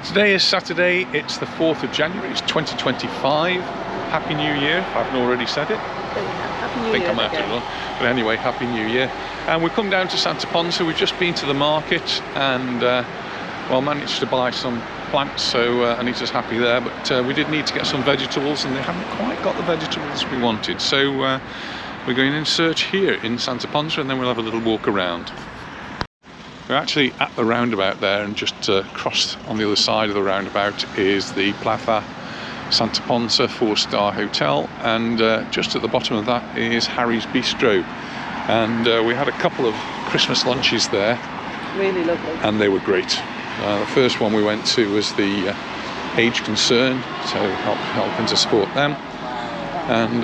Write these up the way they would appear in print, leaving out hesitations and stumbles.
Today is Saturday, it's the 4th of January, it's 2025. Happy New Year, if I haven't already said it. Happy New I think Year I'm out of one. But anyway, Happy New Year. And we've come down to Santa Ponsa. We've just been to the market and well, managed to buy some plants, so Anita's happy there. But we did need to get some vegetables and they haven't quite got the vegetables we wanted. So we're going in search here in Santa Ponsa and then we'll have a little walk around. We're actually at the roundabout there, and just across on the other side of the roundabout is the Plaza Santa Ponsa 4-star hotel, and just at the bottom of that is Harry's Bistro. And we had a couple of Christmas lunches there. Really lovely. And they were great. The first one we went to was the Age Concern, so helping to support them. And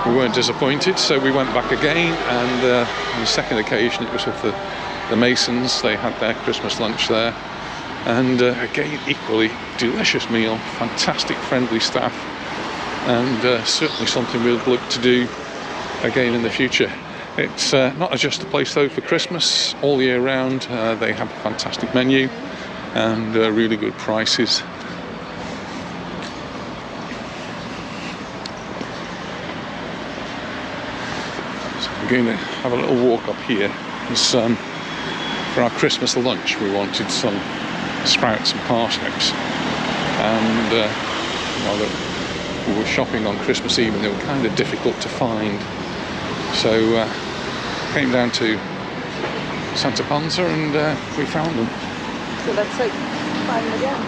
we weren't disappointed, so we went back again, and on the second occasion it was with the Masons. They had their Christmas lunch there, and again, equally delicious meal, fantastic friendly staff, and certainly something we'll look to do again in the future. It's not just a place though for Christmas, all year round. They have a fantastic menu and really good prices. So we're going to have a little walk up here. For our Christmas lunch we wanted some sprouts and parsnips, and we were shopping on Christmas Eve and they were kind of difficult to find, so came down to Santa Ponsa and we found them. So let's find them again.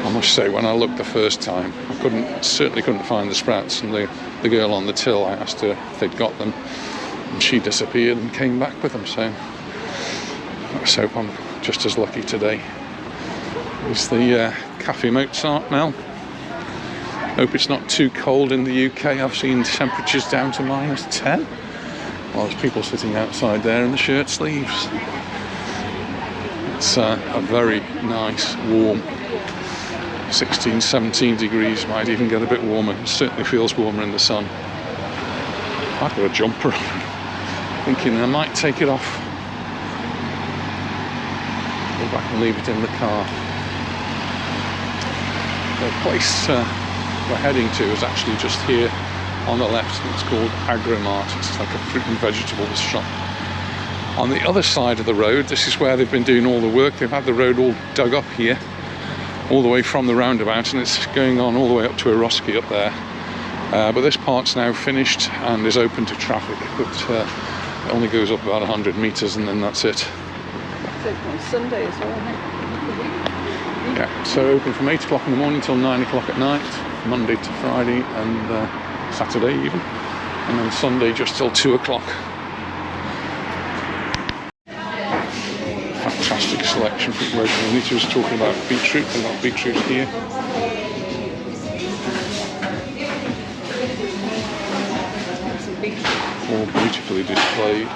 I must say, when I looked the first time I certainly couldn't find the sprouts, and the girl on the till, I asked her if they'd got them, and she disappeared and came back with them, so let's hope I'm just as lucky today. It's the Cafe Mozart now. Hope it's not too cold in the UK. I've seen temperatures down to -10. Well, there's people sitting outside there in the shirt sleeves. It's a very nice, warm 16, 17 degrees, might even get a bit warmer. It certainly feels warmer in the sun. I've got a jumper on. Thinking I might take it off, go back and leave it in the car. The place we're heading to is actually just here on the left. It's called Agromart. It's like a fruit and vegetables shop. On the other side of the road, this is where they've been doing all the work. They've had the road all dug up here, all the way from the roundabout, and it's going on all the way up to Eroski up there. But this part's now finished and is open to traffic, but it only goes up about 100 metres and then that's it. It's open on Sunday as well, isn't it? Yeah, so open from 8 o'clock in the morning till 9 o'clock at night, Monday to Friday and Saturday even, and then Sunday just till 2 o'clock. Fantastic selection from local. Anita was talking about beetroot, they've got beetroot here. All beautifully displayed.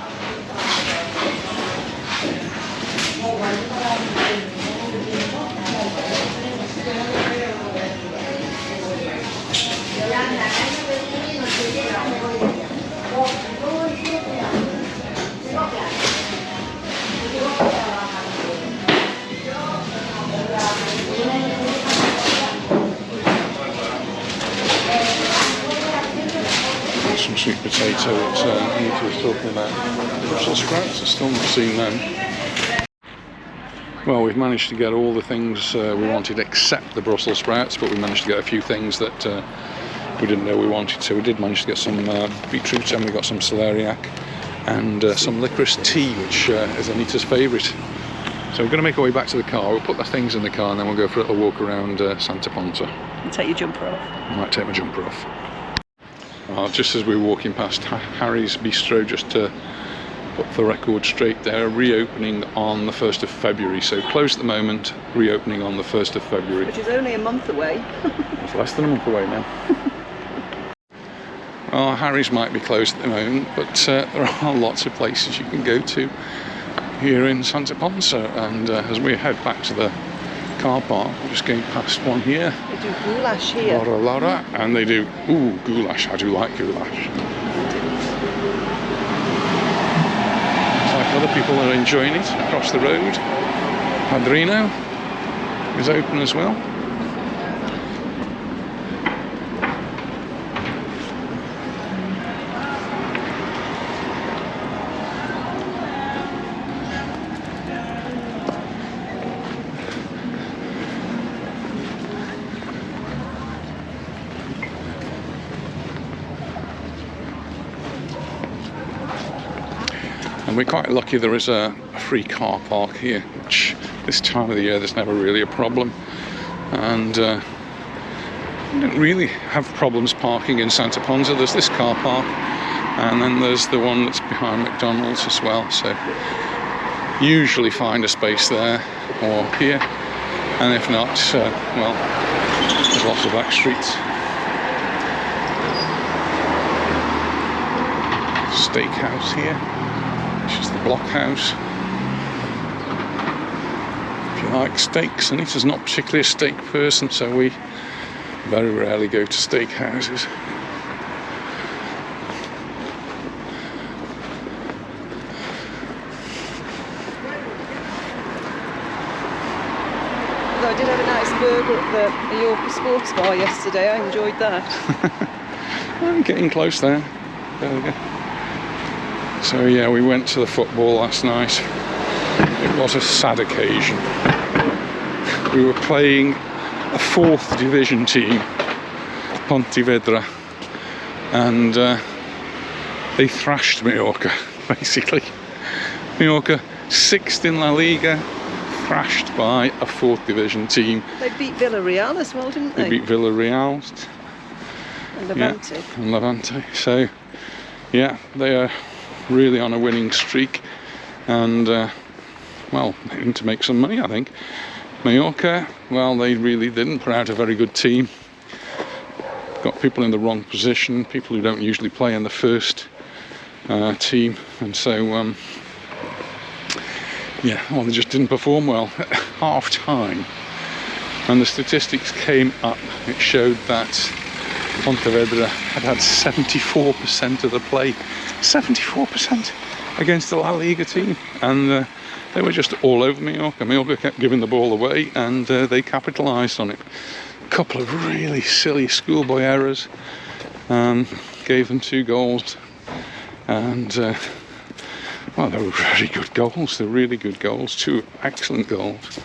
Some sweet potato that Anita was talking about. Brussels sprouts, I've still not seen them. Well, we've managed to get all the things we wanted except the Brussels sprouts, but we managed to get a few things that we didn't know we wanted. So we did manage to get some beetroot, and we got some celeriac and some licorice tea, which is Anita's favourite. So we're going to make our way back to the car. We'll put the things in the car and then we'll go for a little walk around Santa Ponsa. And take your jumper off. I might take my jumper off. Just as we were walking past Harry's Bistro, just to put the record straight, they're reopening on the 1st of February. So closed at the moment, reopening on the 1st of February. Which is only a month away. It's less than a month away now. Well, Harry's might be closed at the moment, but there are lots of places you can go to here in Santa Ponsa. And as we head back to the car park, we're just going past one here. They do goulash here. Laura, and they do, goulash. I do like goulash. It's like Other people are enjoying it across the road. Padrino is open as well. And we're quite lucky there is a free car park here, which this time of the year there's never really a problem. And we don't really have problems parking in Santa Ponsa. There's this car park, and then there's the one that's behind McDonald's as well. So usually find a space there or here, and if not, well, there's lots of back streets. Steakhouse here. This is the blockhouse. If you like steaks, Anita's not particularly a steak person, so we very rarely go to steakhouses. I did have a nice burger at the Mallorca Sports Bar yesterday. I enjoyed that. I'm getting close there. There we go. So yeah, we went to the football last night. It was a sad occasion. We were playing a 4th division team, Pontevedra, and they thrashed Mallorca, basically. Mallorca, 6th in La Liga, thrashed by a 4th division team. They beat Villarreal as well, didn't they? They beat Villarreal. And Levante. Yeah, and Levante. So yeah, they are really on a winning streak, and well, they need to make some money, I think. Mallorca, well, they really didn't put out a very good team. Got people in the wrong position, people who don't usually play in the first team, and so yeah, well, they just didn't perform well at half time. And the statistics came up. It showed that Pontevedra had 74% of the play, 74% against the La Liga team, and they were just all over Mallorca. Mallorca kept giving the ball away, and they capitalised on it. A couple of really silly schoolboy errors gave them 2 goals, and well, they were very good goals. They're really good goals, 2 excellent goals.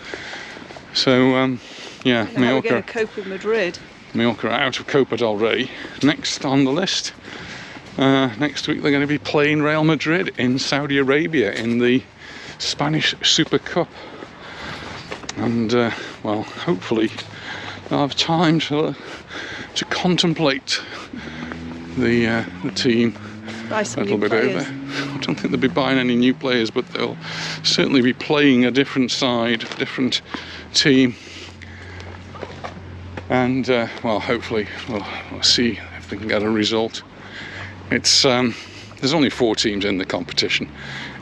So yeah, Mallorca. We're going to cope with Madrid. Mallorca are out of Copa del Rey. Next on the list, next week they're going to be playing Real Madrid in Saudi Arabia in the Spanish Super Cup. And well, hopefully they'll have time to contemplate the team Buy some a little new bit players. over. I don't think they'll be buying any new players, but they'll certainly be playing a different side, different team. And well, hopefully we'll see if they can get a result. It's there's only 4 teams in the competition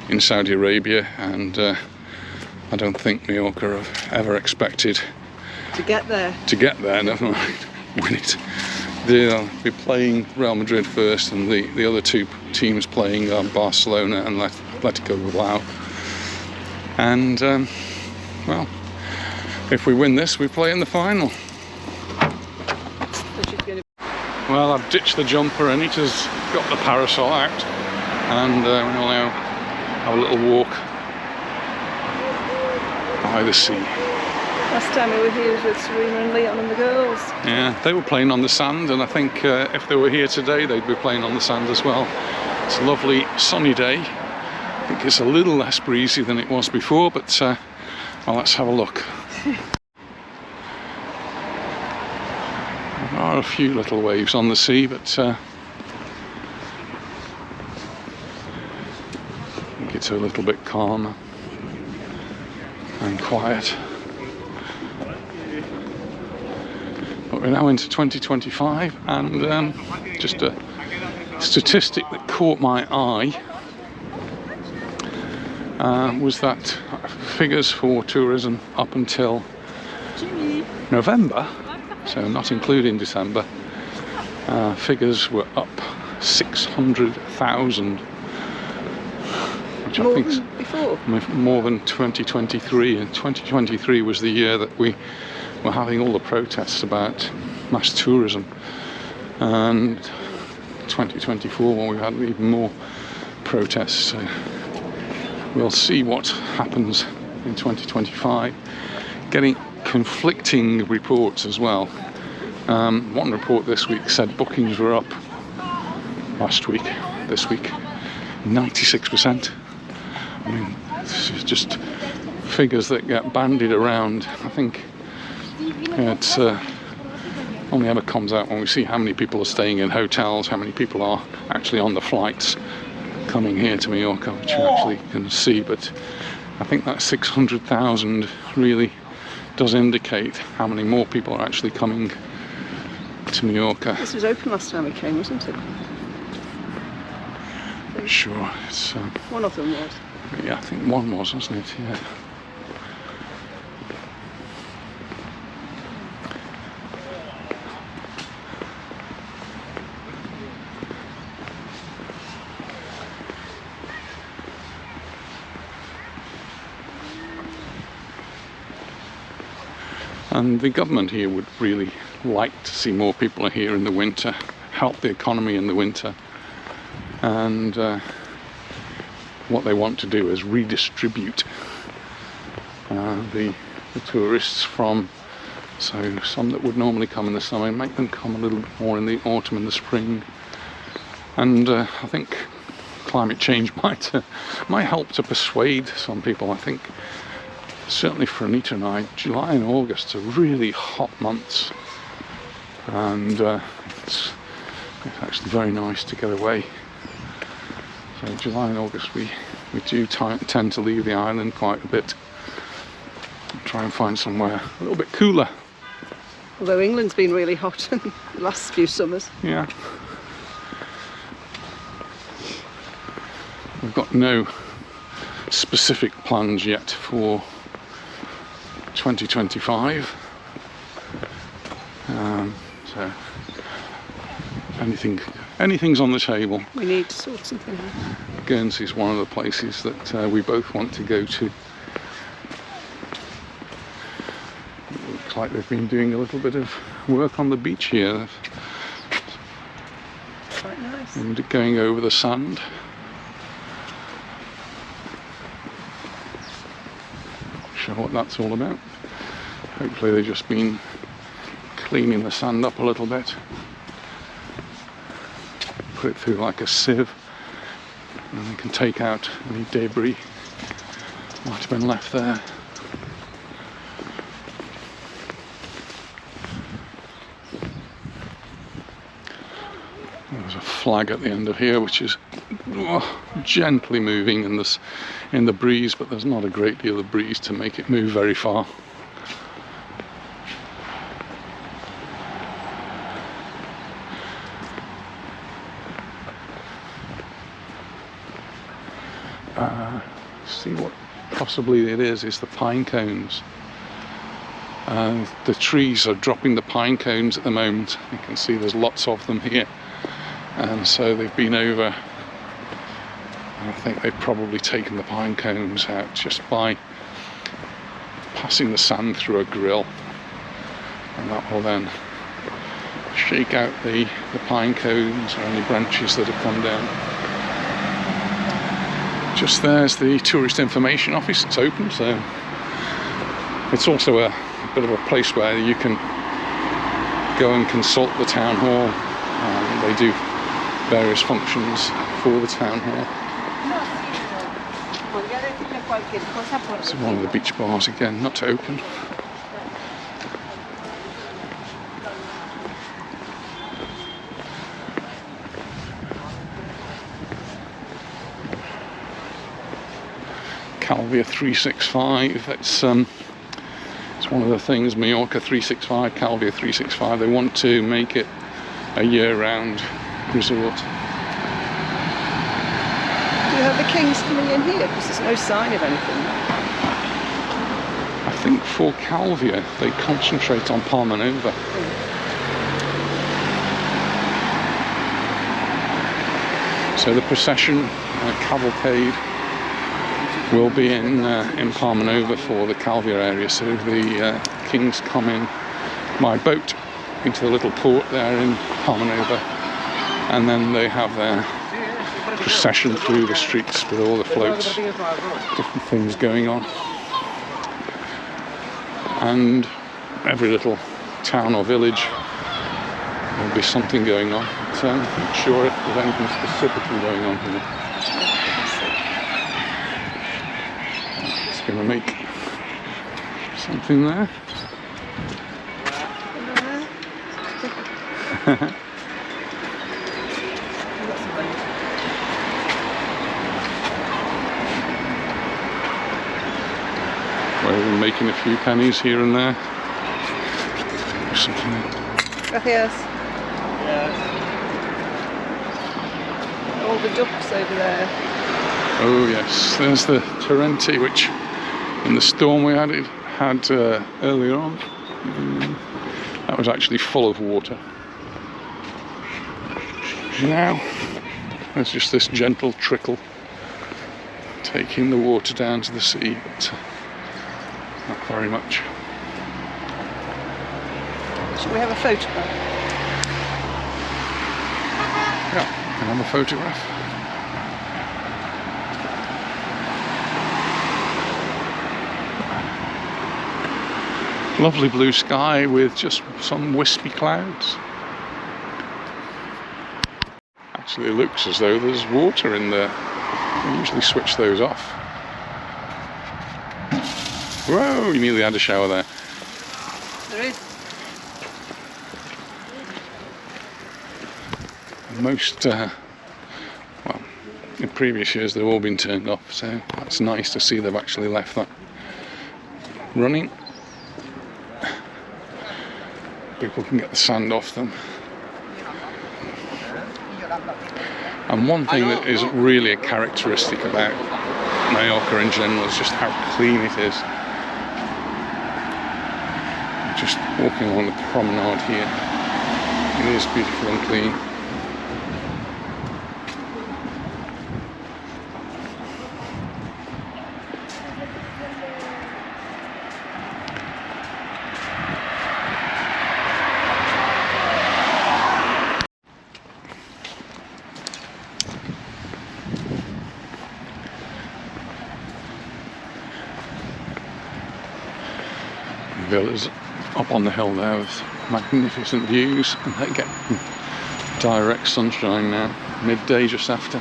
in Saudi Arabia, and I don't think Mallorca have ever expected To get there. Never mind win it. They'll be playing Real Madrid first, and the other 2 teams playing Barcelona and Atletico Bilbao. And well, if we win this, we play in the final. Well, I've ditched the jumper, and Anita's got the parasol out, and we'll now have a little walk by the sea. Last time we were here was with Serena and Leon and the girls. Yeah, they were playing on the sand, and I think if they were here today, they'd be playing on the sand as well. It's a lovely sunny day. I think it's a little less breezy than it was before, but well, let's have a look. There are a few little waves on the sea, but I think it's a little bit calmer and quiet. But we're now into 2025, and just a statistic that caught my eye was that figures for tourism up until November, so not including December, figures were up 600,000, which which more I think is than before. more than 2023. And 2023 was the year that we were having all the protests about mass tourism, and 2024 when we've had even more protests. So we'll see what happens in 2025. Getting conflicting reports as well. One report this week said bookings were up last week, this week 96%. I mean, this is just figures that get bandied around. I think it's only ever comes out when we see how many people are staying in hotels, how many people are actually on the flights coming here to Mallorca, which you actually can see. But I think that 600,000 really does indicate how many more people are actually coming to Mallorca. This was open last time we came, wasn't it? Sure, it's one of them was. Yeah, I think one was, wasn't it? Yeah. And the government here would really like to see more people here in the winter, help the economy in the winter. And what they want to do is redistribute the tourists from, so some that would normally come in the summer, and make them come a little bit more in the autumn and the spring. And I think climate change might help to persuade some people. I think certainly for Anita and I, July and August are really hot months, and it's actually very nice to get away. So July and August we do tend to leave the island quite a bit, try and find somewhere a little bit cooler. Although England's been really hot in the last few summers. Yeah. We've got no specific plans yet for 2025. So anything's on the table. We need to sort something out. Guernsey's one of the places that we both want to go to. It looks like they've been doing a little bit of work on the beach here. Quite nice. And going over the sand. Not sure what that's all about. Hopefully they've just been cleaning the sand up a little bit. Put it through like a sieve, and they can take out any debris that might have been left there. There's a flag at the end of here which is gently moving in the breeze, but there's not a great deal of breeze to make it move very far. See what possibly it is the pine cones. The trees are dropping the pine cones at the moment. You can see there's lots of them here, and so they've been over. I think they've probably taken the pine cones out just by passing the sand through a grill, and that will then shake out the pine cones or any branches that have come down. Just there's the tourist information office. It's open, so it's also a bit of a place where you can go and consult the town hall. They do various functions for the town hall. It's one of the beach bars again, not open. Calvia 365, it's one of the things, Majorca 365, Calvia 365, they want to make it a year-round resort. Do you have the Kings coming in here? Because there's no sign of anything. I think for Calvia they concentrate on Promenade. So the procession, cavalcade, We'll be in Ponsa for the Calvia area, so the kings come in by boat into the little port there in Ponsa, and then they have their procession through the streets with all the floats, different things going on, and every little town or village there'll be something going on. So I'm not sure if there's anything specifically going on here. Going to make something there. We're making a few pennies here and there. Something. Gracias. All the ducks over there. Oh yes, there's the Torrente, which in the storm we had earlier on, that was actually full of water. Now there's just this gentle trickle taking the water down to the sea, but not very much. Should we have a photograph? Yeah, can I have a photograph? Lovely blue sky with just some wispy clouds. Actually, it looks as though there's water in there. We usually switch those off. Whoa, you nearly had a shower there. There is. Most, well, in previous years they've all been turned off, so that's nice to see they've actually left that running. People can get the sand off them. And one thing that is really a characteristic about Mallorca in general is just how clean it is. Just walking along the promenade here, it is beautiful and clean. Villas up on the hill there with magnificent views, and they get direct sunshine now, midday just after.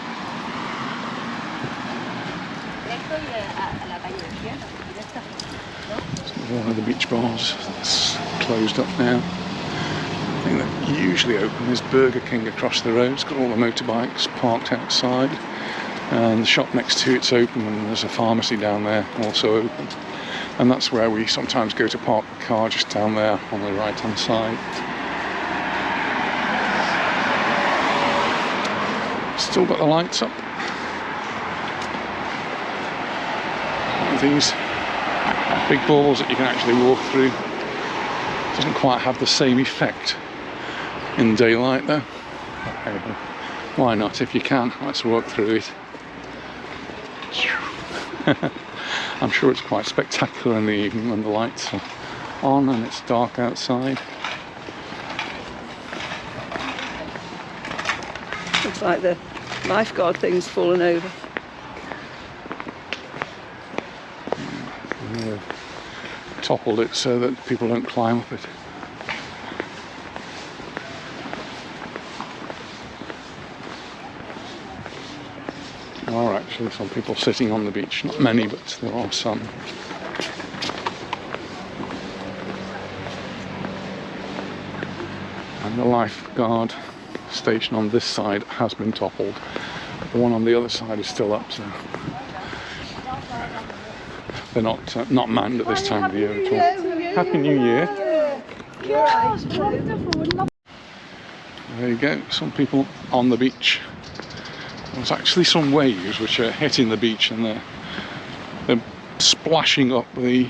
One of the beach bars that's closed up now. The thing that usually open is Burger King across the road. It's got all the motorbikes parked outside, and the shop next to it's open, and there's a pharmacy down there also open. And that's where we sometimes go to park the car, just down there on the right hand side. Still got the lights up. These big balls that you can actually walk through. Doesn't quite have the same effect in daylight though. Why not? If you can, let's walk through it. I'm sure it's quite spectacular in the evening when the lights are on and it's dark outside. Looks like the lifeguard thing's fallen over. They've toppled it so that people don't climb up it. There are actually some people sitting on the beach, not many, but there are some. And the lifeguard station on this side has been toppled. The one on the other side is still up, so they're not manned at this time of the year at all. Happy New Year! There you go, some people on the beach. There's actually some waves which are hitting the beach, and they're splashing up the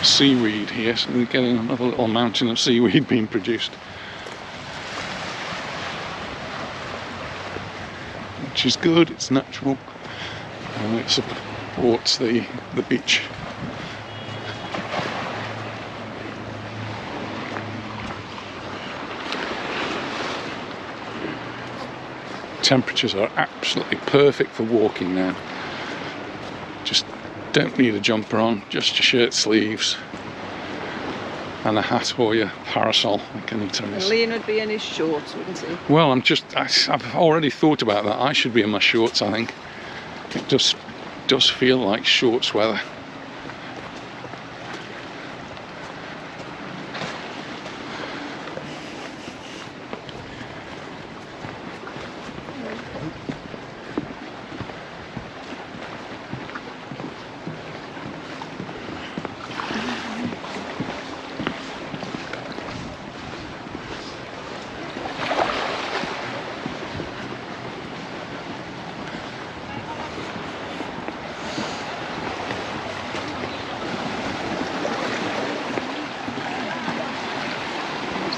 seaweed here, so they're getting another little mountain of seaweed being produced, which is good, it's natural. and it supports the beach. Temperatures are absolutely perfect for walking now. Just don't need a jumper on, just your shirt sleeves and a hat or your parasol, like Anita And is. Liam would be in his shorts, wouldn't he? Well, I've already thought about that. I should be in my shorts, I think. It just does feel like shorts weather.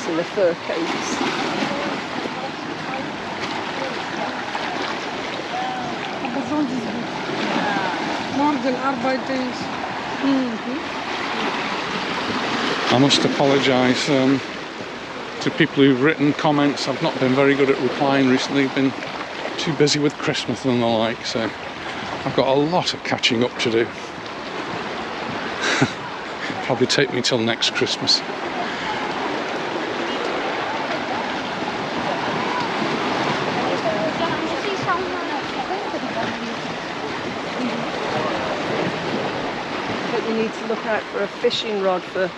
In the fur coats. I must apologise to people who've written comments. I've not been very good at replying recently. I've been too busy with Christmas and the like, so I've got a lot of catching up to do. Probably take me till next Christmas. But you need to look out for a fishing rod for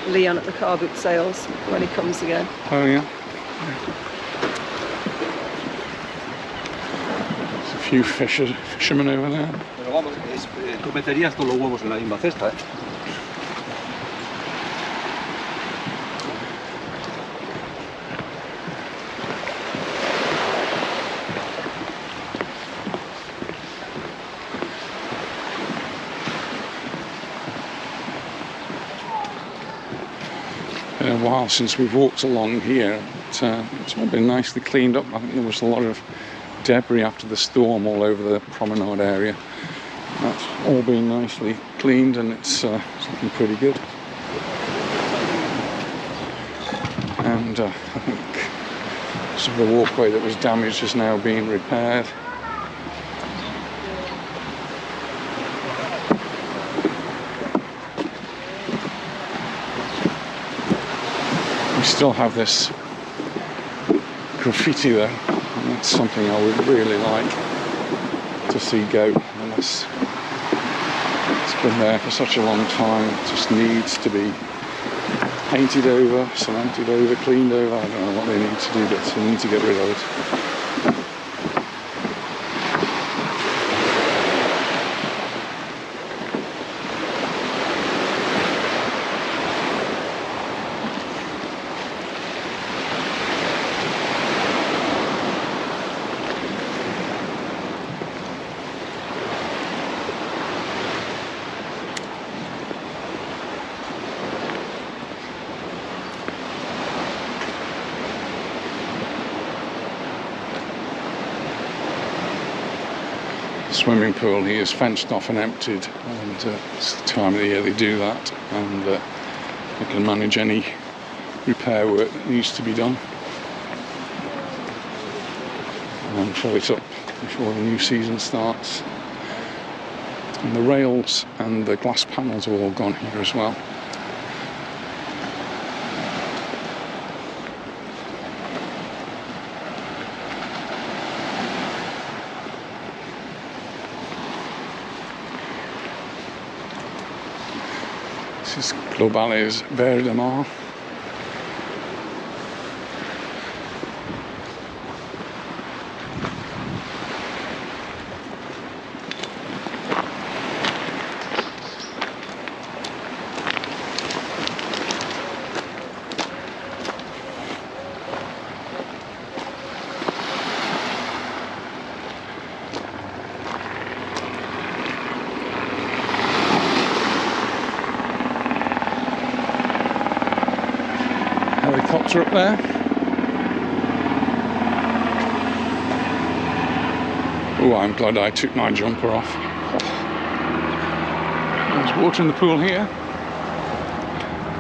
Leon at the car boot sales when he comes again. Oh yeah. There's a few fishermen over there. Pero vamos, tú meterías todos los huevos en la misma cesta, ¿eh? Been a while since we've walked along here. It's all been nicely cleaned up. I think there was a lot of debris after the storm all over the promenade area. That's all been nicely cleaned and it's looking pretty good. And I think some of the walkway that was damaged is now being repaired. We still have this graffiti there, and that's something I would really like to see go, unless it's been there for such a long time. It just needs to be painted over, cemented over, cleaned over. I don't know what they need to do, but they need to get rid of it. Swimming pool here is fenced off and emptied, and it's the time of the year they do that, and they can manage any repair work that needs to be done and fill it up before the new season starts. And the rails and the glass panels are all gone here as well. This is Baleares Verde de Mar. Helicopter up there. Oh, I'm glad I took my jumper off. There's water in the pool here.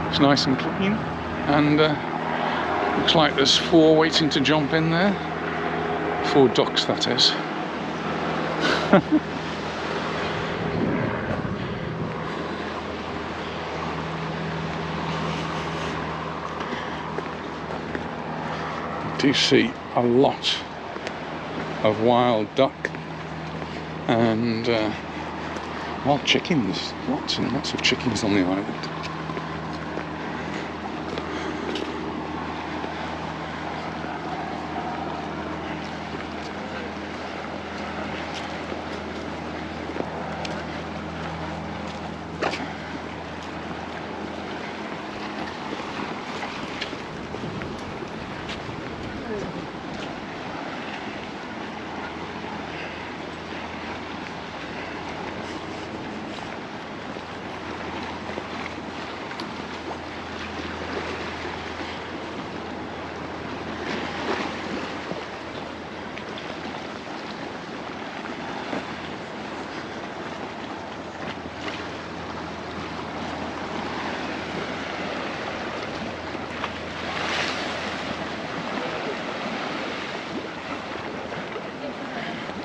It's nice and clean, and looks like there's 4 waiting to jump in there. 4 ducks, that is. Do see a lot of wild duck and wild chickens. Lots and lots of chickens on the island.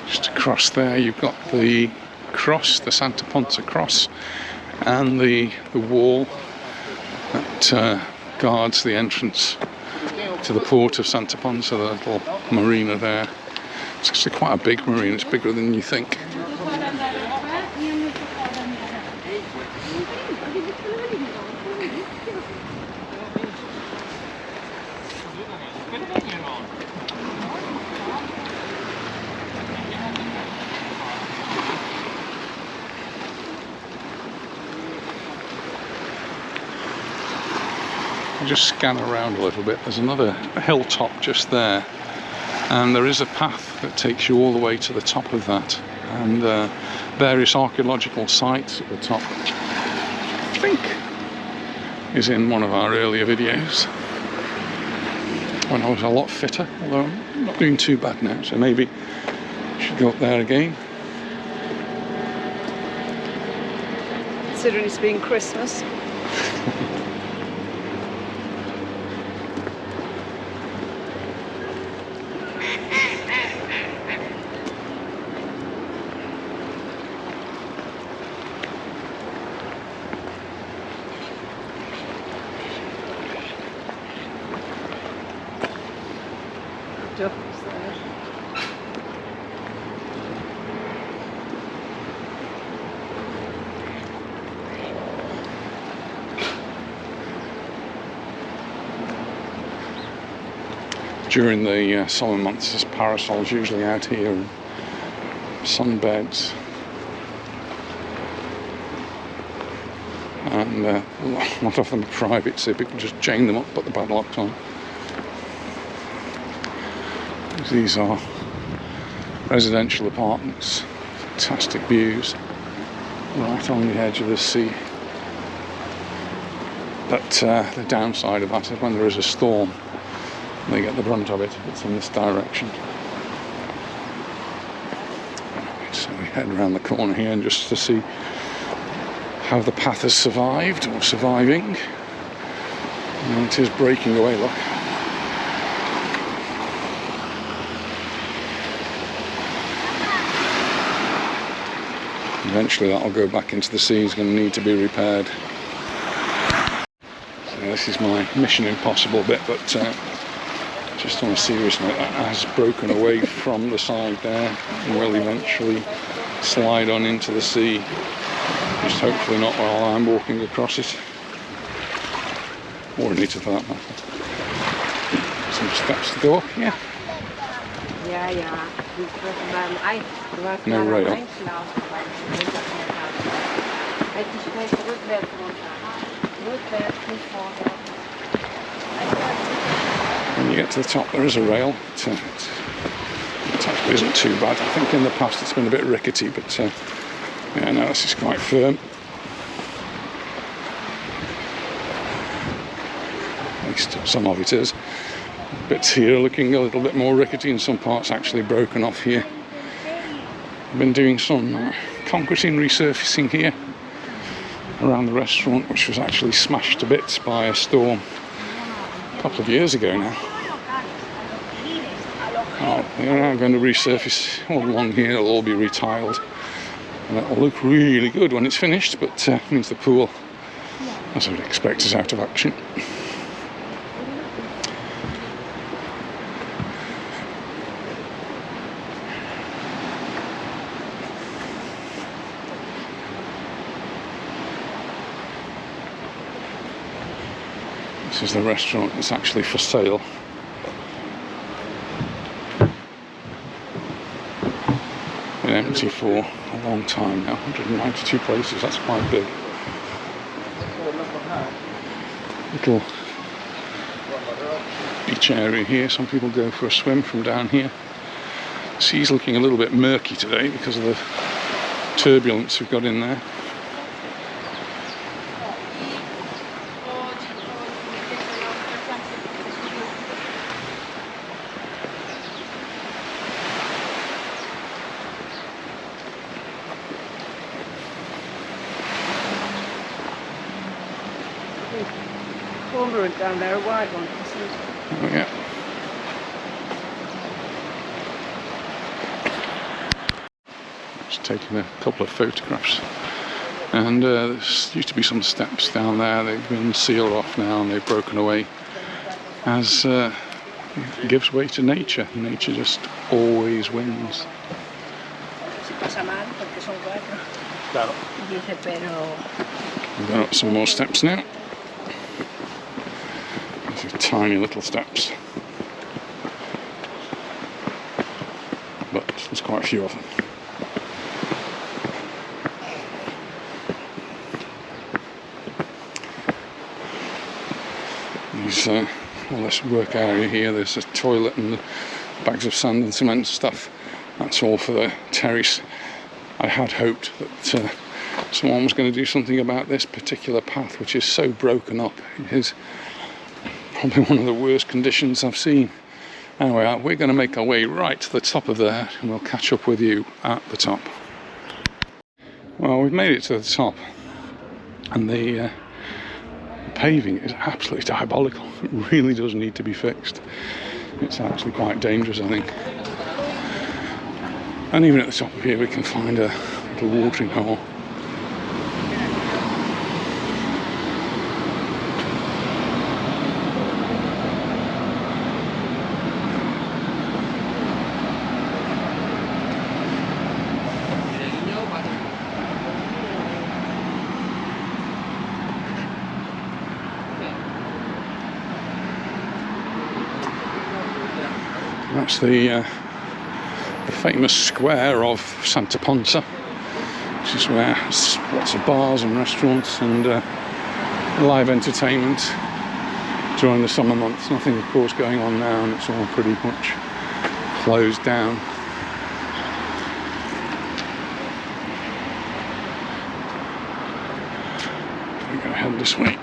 Just across there you've got the cross, the Santa Ponsa cross, and the wall that guards the entrance to the port of Santa Ponsa, the little marina there. It's actually quite a big marina, it's bigger than you think. Just scan around a little bit. There's another hilltop just there, and there is a path that takes you all the way to the top of that, and various archaeological sites at the top, which I think is in one of our earlier videos when I was a lot fitter, although I'm not doing too bad now, so maybe I should go up there again. Considering it's been Christmas. Ducks there. During the summer months, there's parasols usually out here, and sunbeds, and a lot of them are private, so people just chain them up, put the padlocks on. These are residential apartments, fantastic views, right on the edge of the sea. But the downside of that is when there is a storm, they get the brunt of it if it's in this direction. So we head around the corner here and just to see how the path has survived, or surviving. And it is breaking away, look. Eventually that'll go back into the sea, it's going to need to be repaired. So this is my Mission Impossible bit, but just on a serious note, that has broken away from the side there and will eventually slide on into the sea. Just hopefully not while I'm walking across it, or Anita for that matter. Some steps to go up here. Ja, ja. Die treffen beim Eis. Du hast No gerade rail. Einschlaufen, weil du halt die Strecke rückwärts runter. Rückwärts, nicht vorwärts. When you get to the top, there is a rail. It actually isn't too bad. I think in the past it's been a bit rickety, but yeah, no, this is quite firm. At least some of it is. Bits here looking a little bit more rickety, and some parts actually broken off here. I've been doing some concreting resurfacing here, around the restaurant, which was actually smashed to bits by a storm a couple of years ago now. Oh, they're now going to resurface all along here. It'll all be retiled, and it'll look really good when it's finished, but means the pool, as I would expect, is out of action. This is the restaurant that's actually for sale. Been empty for a long time now. 192 places, that's quite big. Little beach area here. Some people go for a swim from down here. The sea's looking a little bit murky today because of the turbulence we've got in there. Cormorant down there, a white one. Oh, yeah. Just taking a couple of photographs. And there used to be some steps down there. They've been sealed off now and they've broken away. As it gives way to nature. Nature just always wins. We've got up some more steps now. These are tiny little steps, but there's quite a few of them. There's all this work area here. There's a toilet and bags of sand and cement and stuff. That's all for the terrace. I had hoped that someone was going to do something about this particular path, which is so broken up. It is probably one of the worst conditions I've seen. Anyway, we're going to make our way right to the top of there and we'll catch up with you at the top. Well, we've made it to the top and the paving is absolutely diabolical. It really does need to be fixed. It's actually quite dangerous, I think. And even at the top of here we can find a little watering hole. That's the famous square of Santa Ponsa, which is where there's lots of bars and restaurants and live entertainment during the summer months. Nothing, of course, going on now, and it's all pretty much closed down. We're going to head this way.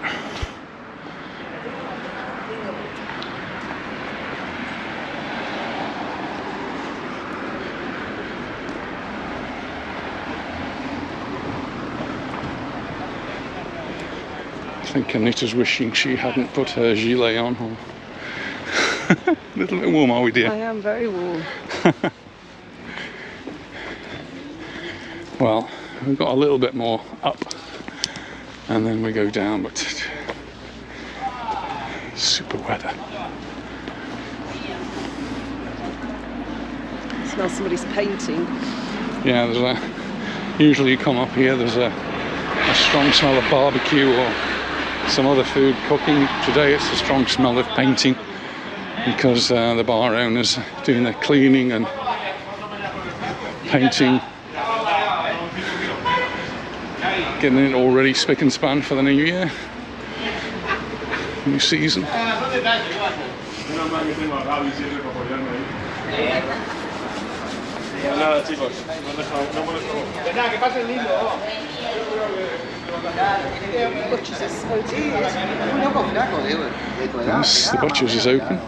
I think Anita's wishing she hadn't put her gilet on. A little bit warm, are we, dear? I am very warm. Well, we've got a little bit more up and then we go down, but super weather. I smell somebody's painting. Yeah, there's usually you come up here, there's a strong smell of barbecue or some other food cooking. Today it's a strong smell of painting because the bar owners are doing their cleaning and painting, getting it all ready spick and span for the new year, new season. Butchers is open. Yes, the butchers is open.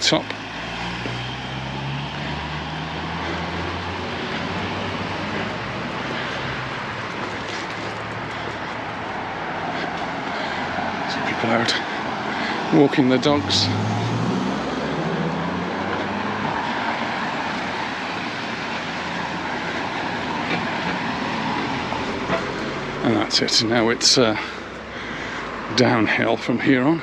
top. Some people out walking their dogs. And that's it. Now it's downhill from here on.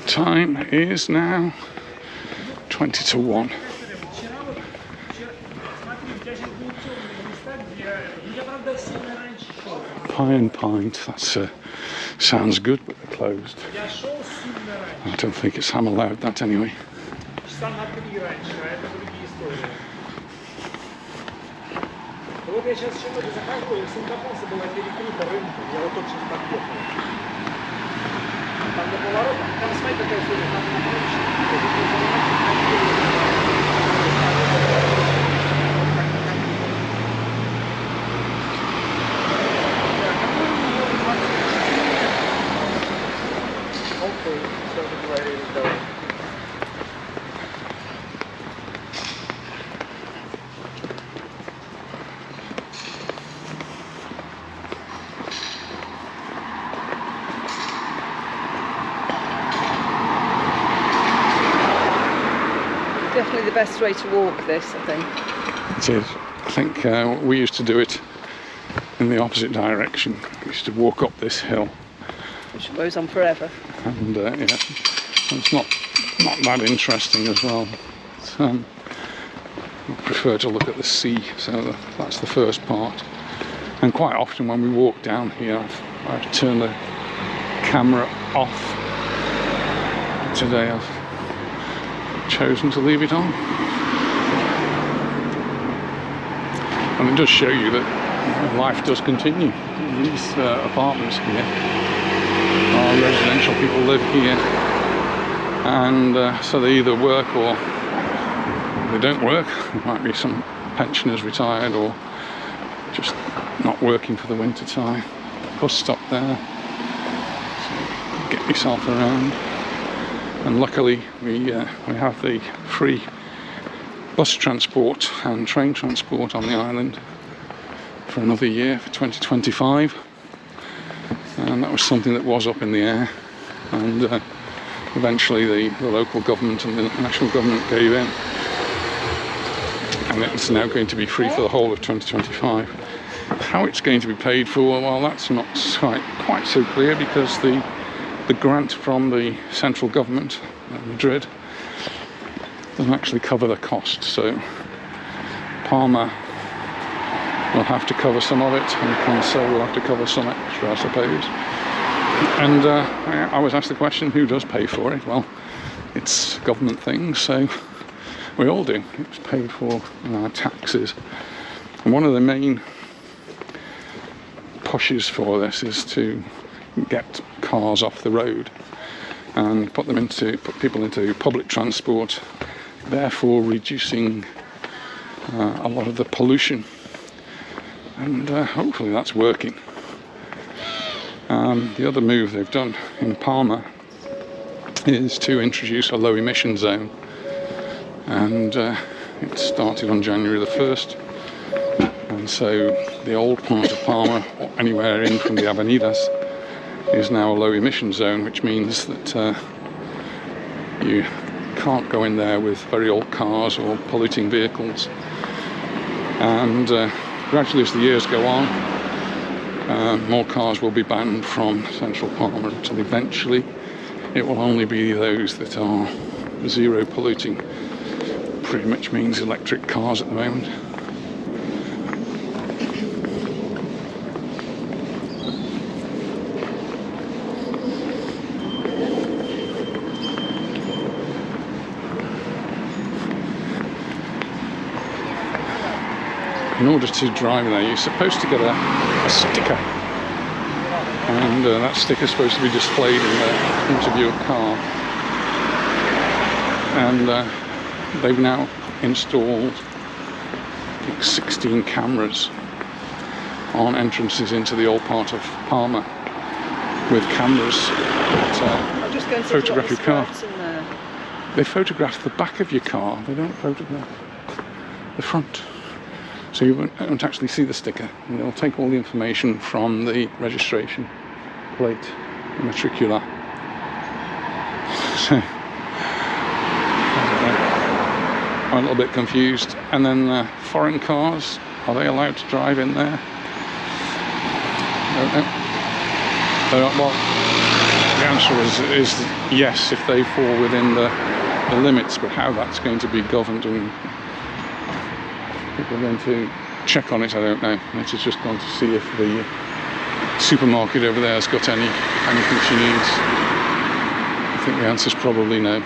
Time is now 20 to 1. Pie and Pint, that sounds good, but they're closed. I don't think I'm allowed that anyway. Вот я сейчас сегодня захожу, и сын до Понса была перекрыта рынка, я вот только сейчас подъехал. Там до поворота, там смотри какая история, там окей, все договорились, давай. Definitely the best way to walk this, I think. It is. I think we used to do it in the opposite direction. We used to walk up this hill. Which goes on forever. And yeah, it's not that interesting as well. I prefer to look at the sea, so that's the first part. And quite often when we walk down here, I've turned the camera off. Today I've chosen to leave it on. And it does show you that life does continue. These apartments here are residential, people live here, and so they either work or they don't work. There might be some pensioners retired or just not working for the winter time. Bus stop there, so get yourself around. And luckily we have the free bus transport and train transport on the island for another year, for 2025. And that was something that was up in the air, and eventually the local government and the national government gave in, and it's now going to be free for the whole of 2025. How it's going to be paid for, well, that's not quite so clear, because the grant from the central government at Madrid doesn't actually cover the cost, so Palma will have to cover some of it, and Ponsa will have to cover some extra, I suppose. And I was asked the question, who does pay for it? Well, it's government things, so we all do. It's paid for in our taxes. And one of the main pushes for this is to get cars off the road and put people into public transport, therefore reducing a lot of the pollution. And hopefully that's working. The other move they've done in Palma is to introduce a low emission zone, and it started on January the 1st, and so the old part of Palma, anywhere in from the Avenidas, is now a low emission zone, which means that you can't go in there with very old cars or polluting vehicles. And gradually, as the years go on, more cars will be banned from central Palma, until eventually it will only be those that are zero polluting. Pretty much means electric cars at the moment. In order to drive there, you're supposed to get a sticker, and that sticker is supposed to be displayed in front of your car. And they've now installed, I think, 16 cameras on entrances into the old part of Palma with cameras that I'm just going to photograph your car. In there. They photograph the back of your car, they don't photograph the front. So you won't actually see the sticker. And they'll take all the information from the registration plate, the matricula. So, I'm a little bit confused. And then foreign cars, are they allowed to drive in there? I don't know. Well, the answer is yes, if they fall within the limits, but how that's going to be governed and people are going to check on it, I don't know. Let's just gone to see if the supermarket over there has got anything she needs. I think the answer's probably no.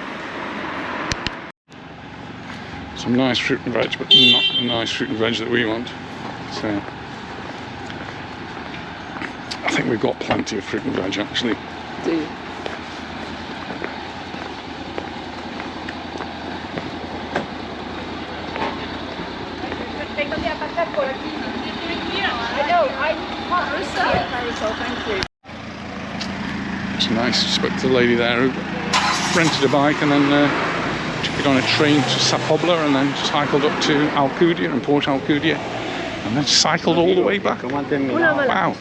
Some nice fruit and veg, but not the nice fruit and veg that we want. So I think we've got plenty of fruit and veg actually. Do you? It's nice. Spoke to the lady there who rented a bike and then took it on a train to Sa Pobla and then cycled up to Alcudia and Port Alcudia and then cycled all the way back. Wow!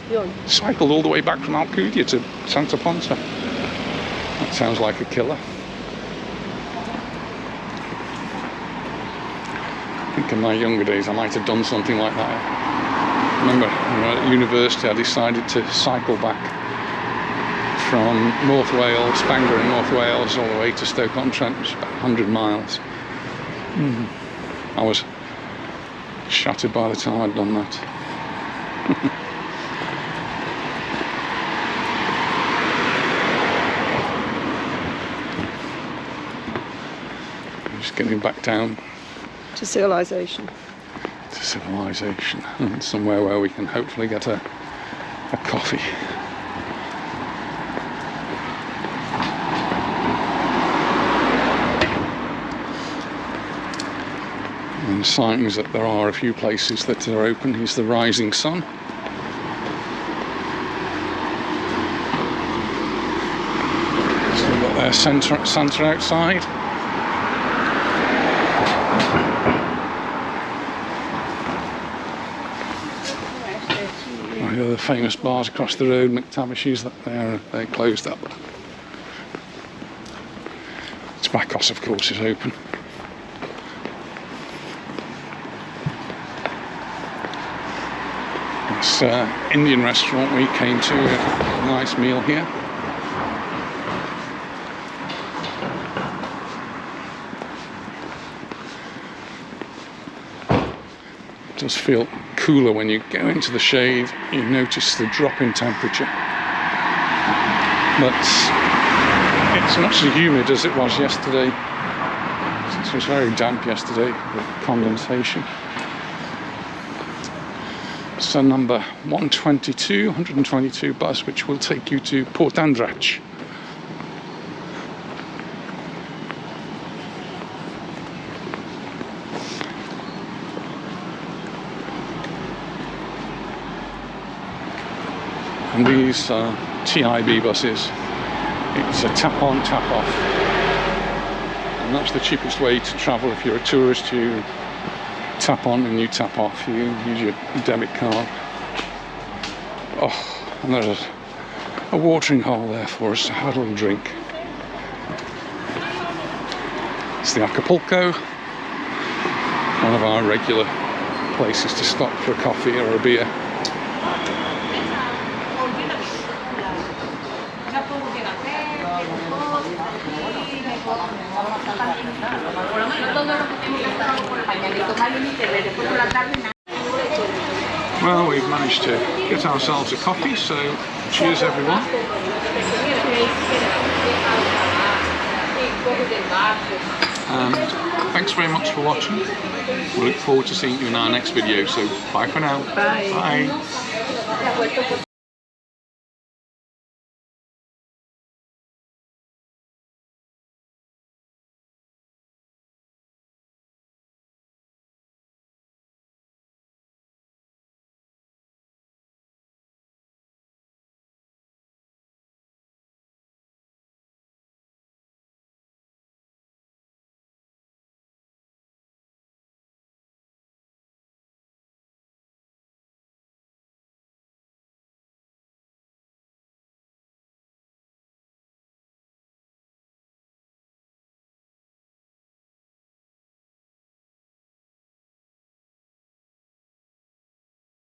Cycled all the way back from Alcudia to Santa Ponsa. That sounds like a killer. I think in my younger days I might have done something like that. I remember at university I decided to cycle back from North Wales, Bangor in North Wales, all the way to Stoke-on-Trent, which is about 100 miles. I was shattered by the time I'd done that. Just getting back down To civilization. to civilization and somewhere where we can hopefully get a coffee. And signs that there are a few places that are open. Here's the Rising Sun. Still got their Santa outside. Oh, the famous bars across the road, McTavish's, they're closed up. Spackos, of course, is open. This Indian restaurant we came to, a nice meal here. It does feel cooler when you go into the shade. You notice the drop in temperature, but it's not so humid as it was yesterday. It was very damp yesterday with condensation. So number 122 bus, which will take you to Port Andrach. And these are TIB buses. It's a tap on, tap off. And that's the cheapest way to travel if you're a tourist. You tap on and you tap off. You use your debit card. Oh, and there's a watering hole there for us to have a little drink. It's the Acapulco, one of our regular places to stop for a coffee or a beer. Well, we've managed to get ourselves a coffee, so cheers everyone. And thanks very much for watching. We look forward to seeing you in our next video, so bye for now. Bye. Bye.